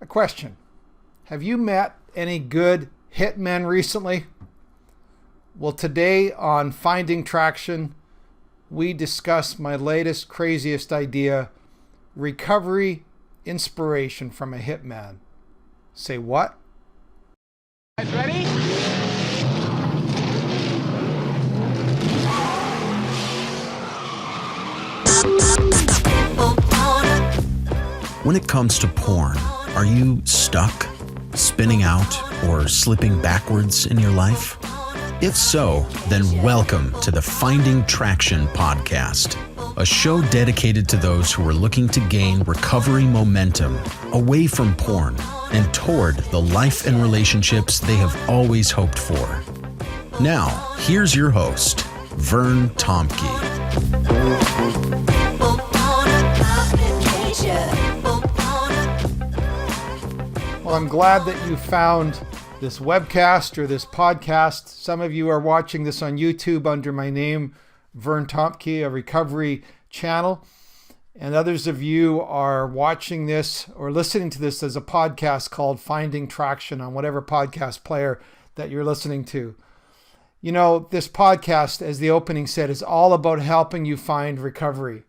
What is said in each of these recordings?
A question. Have you met any good hitmen recently? Well, today on Finding Traction, we discuss my latest, craziest idea, recovery inspiration from a hitman. Say what? Guys ready? When it comes to porn, are you stuck, spinning out, or slipping backwards in your life? If so, then welcome to the Finding Traction podcast, a show dedicated to those who are looking to gain recovery momentum away from porn and toward the life and relationships they have always hoped for. Now, here's your host, Vern Tomke. Well, I'm glad that you found this webcast or this podcast. Some of you are watching this on YouTube under my name, Vern Tomke, a recovery channel. And others of you are watching this or listening to this as a podcast called Finding Traction on whatever podcast player that you're listening to. You know, this podcast, as the opening said, is all about helping you find recovery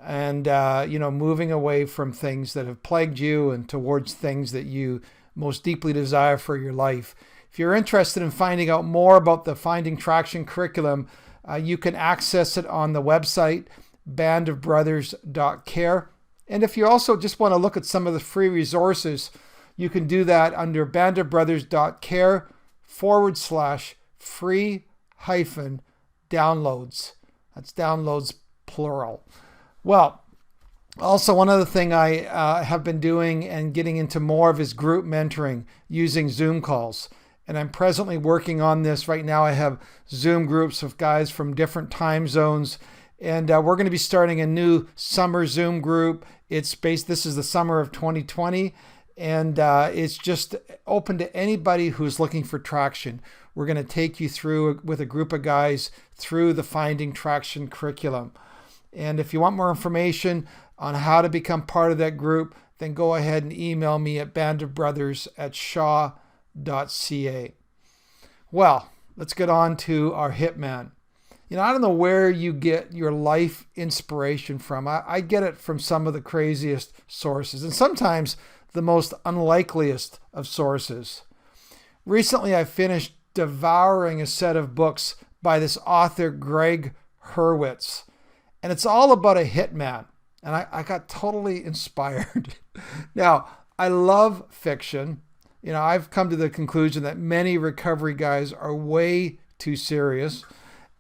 and, moving away from things that have plagued you and towards things that you most deeply desire for your life. If you're interested in finding out more about the Finding Traction curriculum, you can access it on the website, bandofbrothers.care. And if you also just want to look at some of the free resources, you can do that under bandofbrothers.care/free-downloads. That's downloads plural. Well, also one other thing I have been doing and getting into more of is group mentoring using Zoom calls. And I'm presently working on this right now. I have Zoom groups of guys from different time zones. And we're going to be starting a new summer Zoom group. This is the summer of 2020. And it's just open to anybody who's looking for traction. We're going to take you through with a group of guys through the Finding Traction curriculum. And if you want more information on how to become part of that group, then go ahead and email me at bandofbrothers@shaw.ca. Well, let's get on to our hitman. I don't know where you get your life inspiration from. I get it from some of the craziest sources and sometimes the most unlikeliest of sources. Recently, I finished devouring a set of books by this author, Greg Hurwitz. And it's all about a hitman. And I got totally inspired. Now, I love fiction. I've come to the conclusion that many recovery guys are way too serious.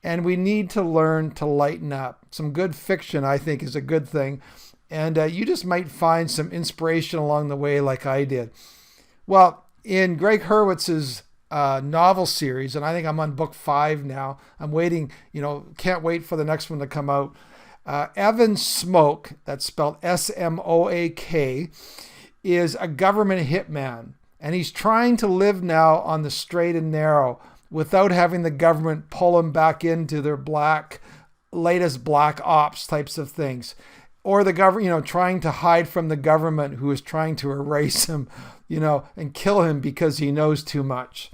And we need to learn to lighten up. Some good fiction, I think, is a good thing. And you just might find some inspiration along the way like I did. Well, in Greg Hurwitz's novel series, and I think I'm on book 5 now. I'm waiting, can't wait for the next one to come out. Evan Smoke, that's spelled S-M-O-A-K, is a government hitman. And he's trying to live now on the straight and narrow without having the government pull him back into their latest black ops types of things. Or the government, trying to hide from the government who is trying to erase him, and kill him because he knows too much.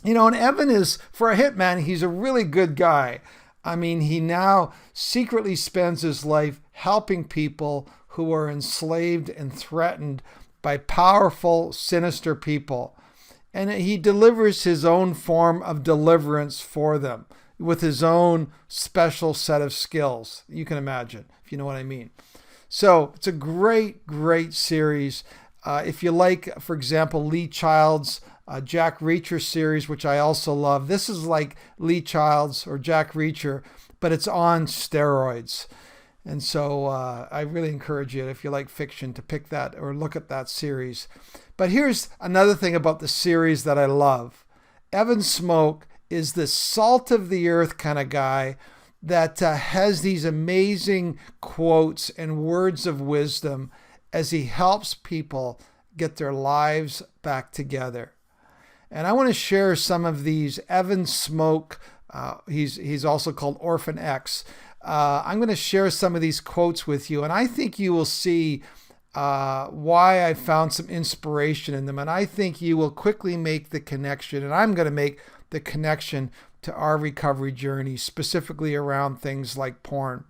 And Evan is, for a hitman, he's a really good guy. I mean, he now secretly spends his life helping people who are enslaved and threatened by powerful, sinister people. And he delivers his own form of deliverance for them with his own special set of skills. You can imagine, if you know what I mean. So it's a great, great series. If you like, for example, Lee Child's Jack Reacher series, which I also love. This is like Lee Child's or Jack Reacher, but it's on steroids. And so I really encourage you, if you like fiction, to pick that or look at that series. But here's another thing about the series that I love. Evan Smoke is the salt of the earth kind of guy that has these amazing quotes and words of wisdom as he helps people get their lives back together. And I want to share some of these. Evan Smoke, he's also called Orphan X. I'm going to share some of these quotes with you, and I think you will see why I found some inspiration in them. And I think you will quickly make the connection, and I'm going to make the connection to our recovery journey, specifically around things like porn.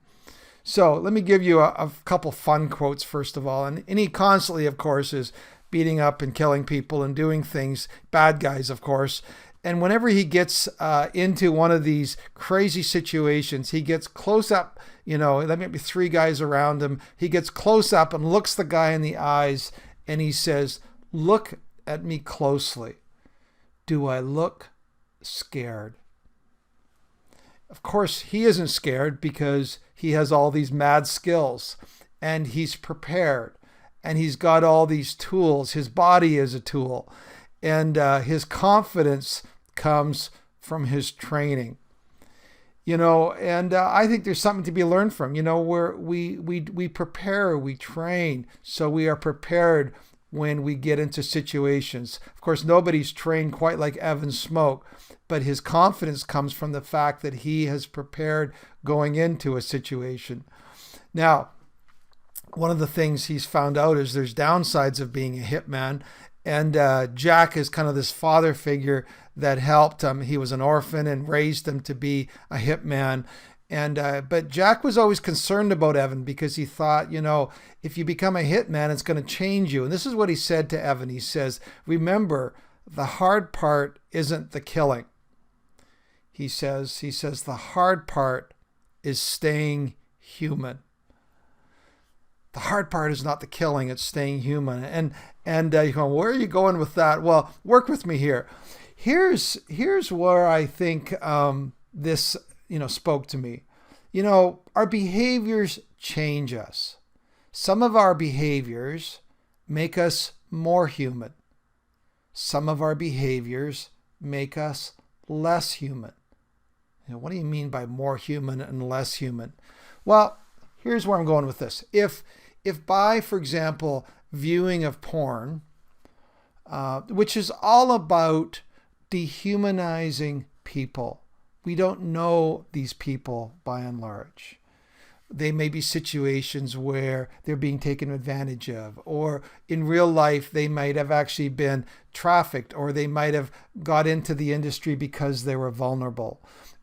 So let me give you a couple fun quotes, first of all. And he constantly, of course, is beating up and killing people and doing things, bad guys, of course. And whenever he gets into one of these crazy situations, he gets close up, there may be three guys around him. He gets close up and looks the guy in the eyes and he says, "Look at me closely. Do I look scared?" Of course, he isn't scared because he has all these mad skills and he's prepared and he's got all these tools. His body is a tool, and his confidence comes from his training. And I think there's something to be learned from, where we prepare, we train, so we are prepared when we get into situations. Of course, nobody's trained quite like Evan Smoke, but his confidence comes from the fact that he has prepared going into a situation. Now, one of the things he's found out is there's downsides of being a hitman, and Jack is kind of this father figure that helped him. He was an orphan and raised him to be a hitman. But Jack was always concerned about Evan because he thought, if you become a hitman, it's going to change you. And this is what he said to Evan. He says, "Remember, the hard part isn't the killing." He says, the hard part is staying human. The hard part is not the killing, it's staying human. And you go, where are you going with that? Well, work with me here. Here's where I think this spoke to me. Our behaviors change us. Some of our behaviors make us more human. Some of our behaviors make us less human. What do you mean by more human and less human? Well, here's where I'm going with this. If by, for example, viewing of porn, which is all about dehumanizing people. We don't know these people by and large. They may be situations where they're being taken advantage of, or in real life, they might have actually been trafficked, or they might have got into the industry because they were vulnerable.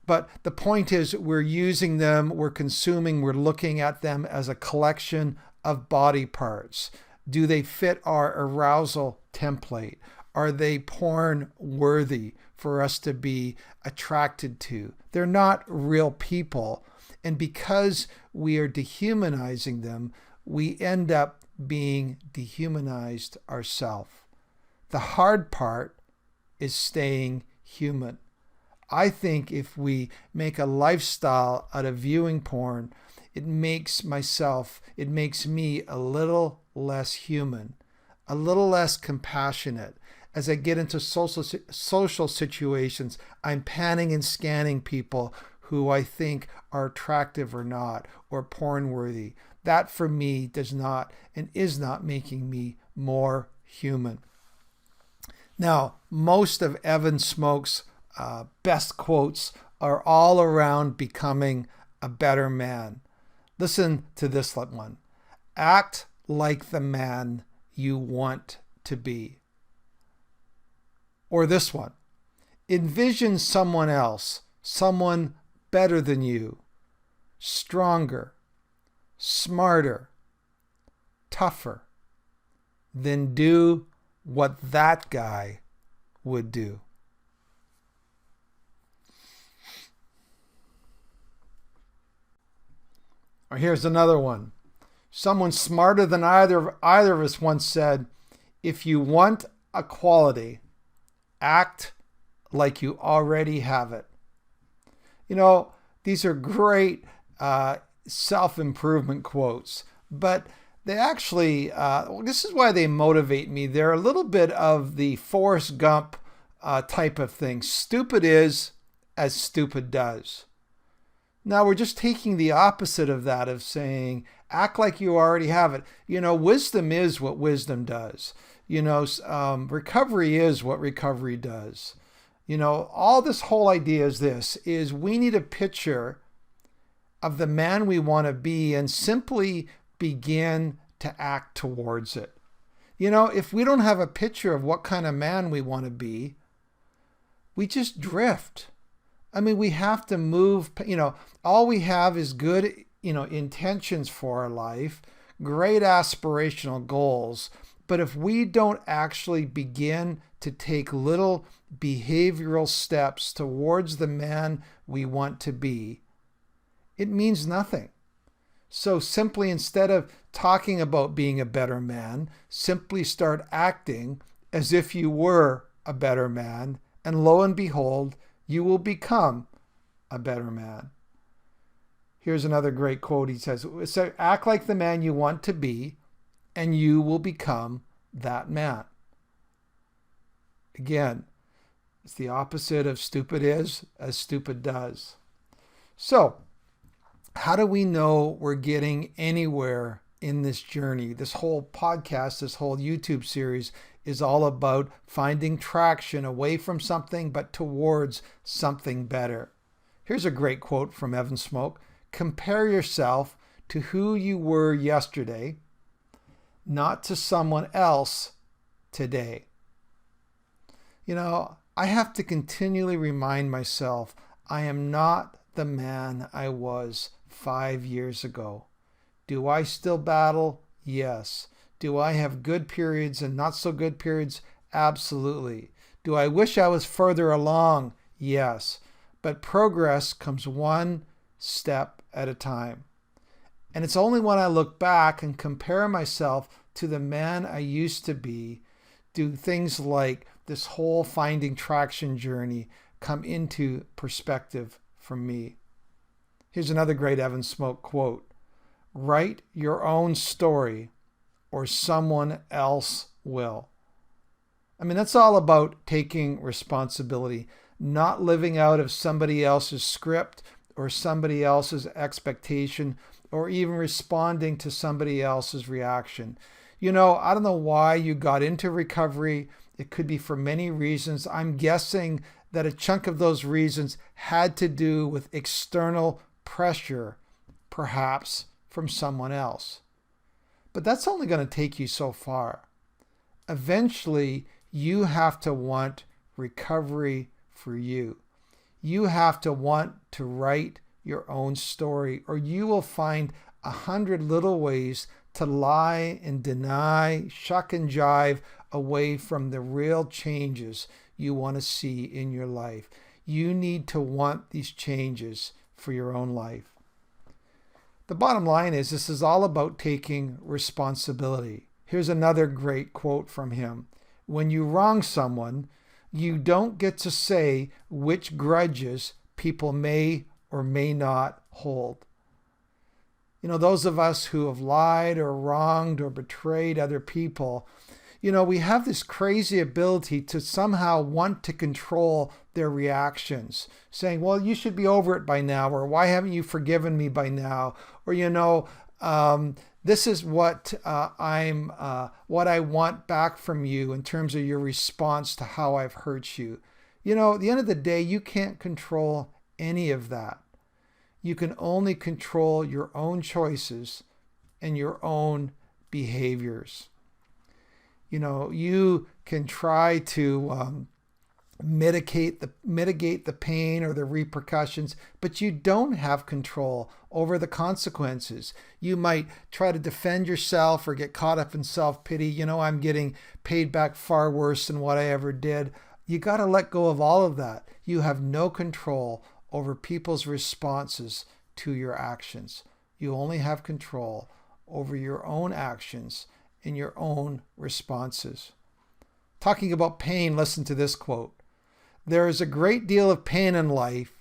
But the point is, we're using them, we're consuming, we're looking at them as a collection of body parts. Do they fit our arousal template? Are they porn worthy for us to be attracted to? They're not real people. And because we are dehumanizing them, we end up being dehumanized ourselves. The hard part is staying human. I think if we make a lifestyle out of viewing porn, it makes me a little less human, a little less compassionate. As I get into social situations, I'm panning and scanning people who I think are attractive or not, or porn worthy. That for me does not and is not making me more human. Now, most of Evan Smoke's best quotes are all around becoming a better man. Listen to this one. Act like the man you want to be. Or this one. Envision someone else, someone better than you, stronger, smarter, tougher. Then do what that guy would do. Or here's another one. Someone smarter than either of us once said, "If you want a quality, act like you already have it." These are great self-improvement quotes, but they actually, this is why they motivate me. They're a little bit of the Forrest Gump type of thing. Stupid is as stupid does. Now we're just taking the opposite of that, of saying, act like you already have it. Wisdom is what wisdom does. Recovery is what recovery does. All this whole idea is we need a picture of the man we want to be and simply begin to act towards it. If we don't have a picture of what kind of man we want to be, we just drift. We have to move, all we have is good, intentions for our life, great aspirational goals. But if we don't actually begin to take little behavioral steps towards the man we want to be, it means nothing. So simply, instead of talking about being a better man, simply start acting as if you were a better man, and lo and behold, you will become a better man. Here's another great quote. He says, act like the man you want to be, and you will become that man. Again, it's the opposite of stupid is as stupid does. So, how do we know we're getting anywhere in this journey? This whole podcast, this whole YouTube series is all about finding traction away from something but towards something better. Here's a great quote from Evan Smoke. Compare yourself to who you were yesterday, not to someone else today. I have to continually remind myself I am not the man I was 5 years ago. Do I still battle? Yes. Do I have good periods and not so good periods? Absolutely. Do I wish I was further along? Yes. But progress comes one step at a time. And it's only when I look back and compare myself to the man I used to be, do things like this whole finding traction journey come into perspective for me. Here's another great Evan Smoke quote. Write your own story or someone else will. That's all about taking responsibility, not living out of somebody else's script or somebody else's expectation or even responding to somebody else's reaction. I don't know why you got into recovery. It could be for many reasons. I'm guessing that a chunk of those reasons had to do with external pressure, perhaps from someone else. But that's only going to take you so far. Eventually, you have to want recovery for you. You have to want to write your own story, or you will find 100 little ways to lie and deny, shuck and jive away from the real changes you want to see in your life. You need to want these changes for your own life. The bottom line is this is all about taking responsibility. Here's another great quote from him. When you wrong someone, you don't get to say which grudges people may or may not hold. Those of us who have lied or wronged or betrayed other people, we have this crazy ability to somehow want to control their reactions, saying, well, you should be over it by now, or why haven't you forgiven me by now? Or, this is what what I want back from you in terms of your response to how I've hurt you. At the end of the day, you can't control any of that. You can only control your own choices and your own behaviors. You can try to mitigate the pain or the repercussions, but you don't have control over the consequences. You might try to defend yourself or get caught up in self-pity. I'm getting paid back far worse than what I ever did. You got to let go of all of that. You have no control over people's responses to your actions. You only have control over your own actions and your own responses. Talking about pain, listen to this quote. There is a great deal of pain in life.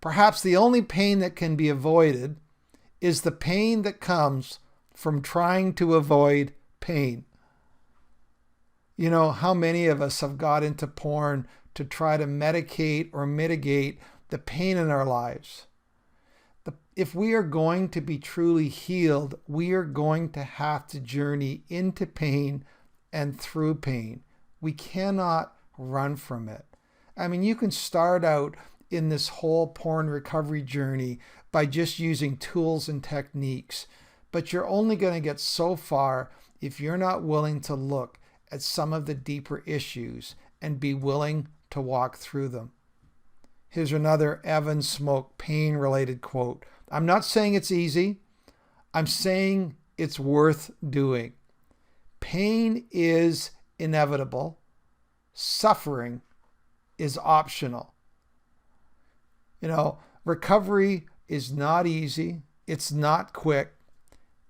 Perhaps the only pain that can be avoided is the pain that comes from trying to avoid pain. How many of us have got into porn to try to medicate or mitigate the pain in our lives? If we are going to be truly healed, we are going to have to journey into pain and through pain. We cannot run from it. You can start out in this whole porn recovery journey by just using tools and techniques. but you're only going to get so far if you're not willing to look at some of the deeper issues and be willing to walk through them. Here's another Evan Smoke pain-related quote. I'm not saying it's easy. I'm saying it's worth doing. Pain is inevitable. Suffering is optional. Recovery is not easy. It's not quick.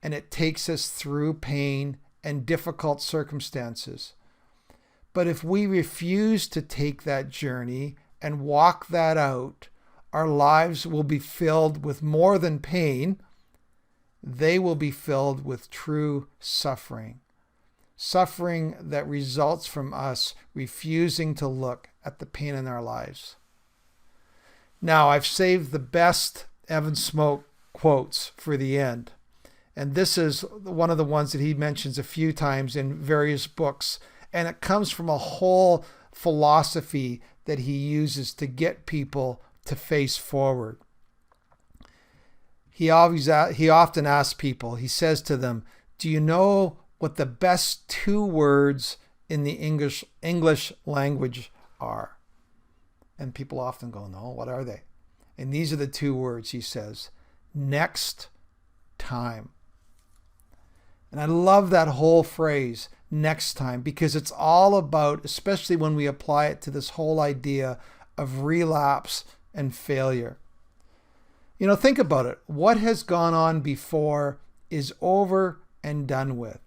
And it takes us through pain and difficult circumstances. But if we refuse to take that journey and walk that out, our lives will be filled with more than pain. They will be filled with true suffering. Suffering that results from us refusing to look at the pain in our lives. Now, I've saved the best Evan Smoke quotes for the end. And this is one of the ones that he mentions a few times in various books. And it comes from a whole philosophy that he uses to get people to face forward. He often asks people, he says to them, do you know what the best two words in the English language are? And people often go, no, what are they? And these are the two words, he says, next time. And I love that whole phrase, next time, because it's all about, especially when we apply it to this whole idea of relapse and failure. Think about it. What has gone on before is over and done with.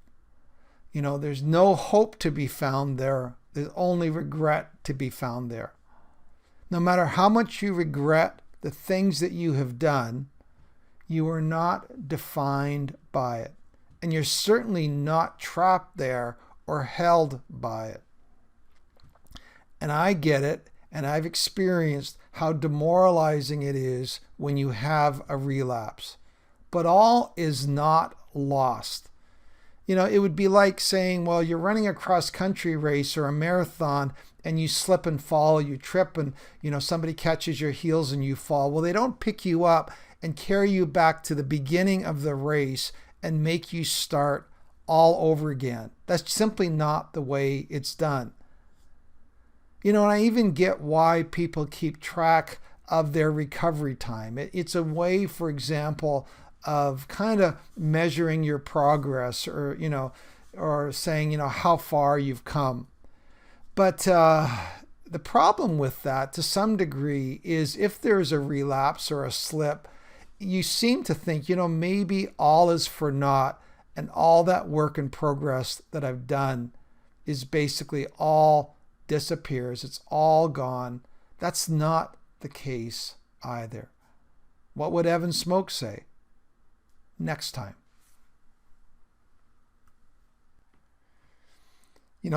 There's no hope to be found there. There's only regret to be found there. No matter how much you regret the things that you have done, you are not defined by it. And you're certainly not trapped there or held by it. And I get it, and I've experienced how demoralizing it is when you have a relapse. But all is not lost. It would be like saying, well, you're running a cross-country race or a marathon and you slip and fall, you trip and, somebody catches your heels and you fall. Well, they don't pick you up and carry you back to the beginning of the race and make you start all over again. That's simply not the way it's done. And I even get why people keep track of their recovery time. It's a way, for example, of kind of measuring your progress or saying, how far you've come. But the problem with that to some degree is if there's a relapse or a slip, you seem to think, maybe all is for naught and all that work in progress that I've done is basically all disappears. It's all gone. That's not the case either. What would Evan Smoke say? Next time.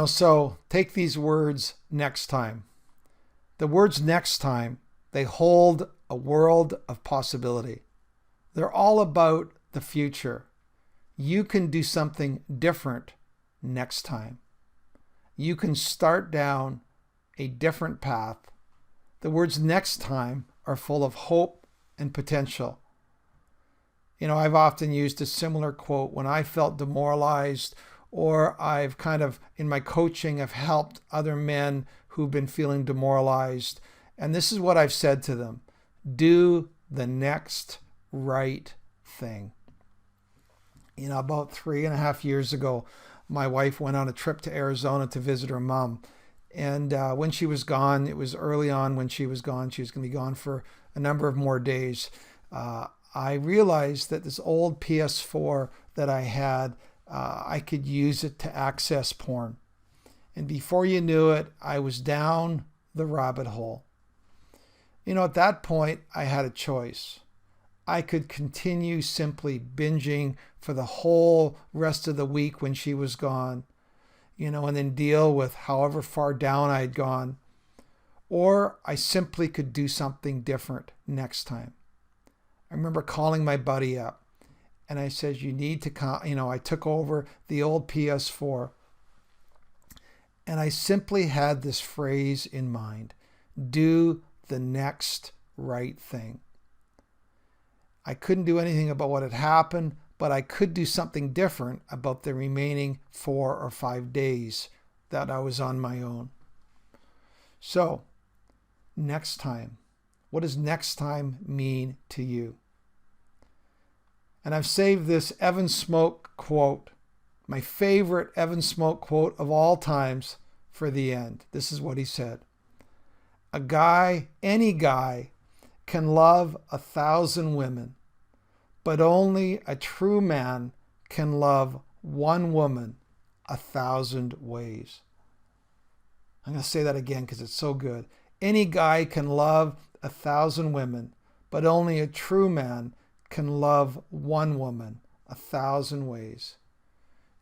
So take these words next time. The words next time, they hold a world of possibility. They're all about the future. You can do something different next time. You can start down a different path. The words next time are full of hope and potential. I've often used a similar quote when I felt demoralized, or I've kind of, in my coaching, have helped other men who've been feeling demoralized. And this is what I've said to them. Do the next right thing. About 3.5 years ago, my wife went on a trip to Arizona to visit her mom. And when she was gone, it was early on when she was gone. She was going to be gone for a number of more days. I realized that this old PS4 that I had, I could use it to access porn. And before you knew it, I was down the rabbit hole. At that point, I had a choice. I could continue simply binging for the whole rest of the week when she was gone, and then deal with however far down I had gone. Or I simply could do something different next time. I remember calling my buddy up and I said, you need to come, I took over the old PS4 and I simply had this phrase in mind, do the next right thing. I couldn't do anything about what had happened, but I could do something different about the remaining 4 or 5 days that I was on my own. So, next time. What does next time mean to you? And I've saved this Evan Smoke quote, my favorite Evan Smoke quote of all times, for the end. This is what he said. Any guy, can love 1,000 women, but only a true man can love one woman 1,000 ways. I'm going to say that again because it's so good. Any guy can love 1,000 women, but only a true man can love one woman 1,000 ways.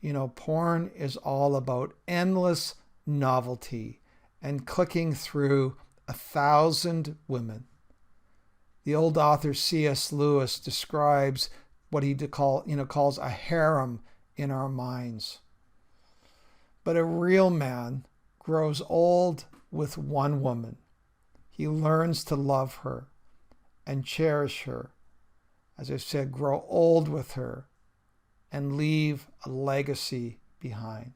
You know, porn is all about endless novelty and clicking through 1,000 women. The old author C.S. Lewis describes what he calls a harem in our minds. But a real man grows old with one woman. He learns to love her and cherish her. As I said, grow old with her and leave a legacy behind.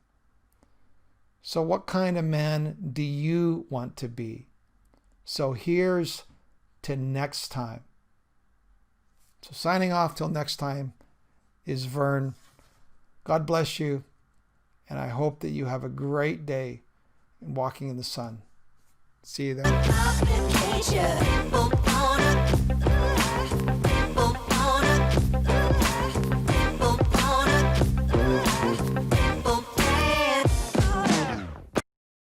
So what kind of man do you want to be? So here's to next time. So signing off till next time is Vern. God bless you, and I hope that you have a great day in walking in the sun. See you then.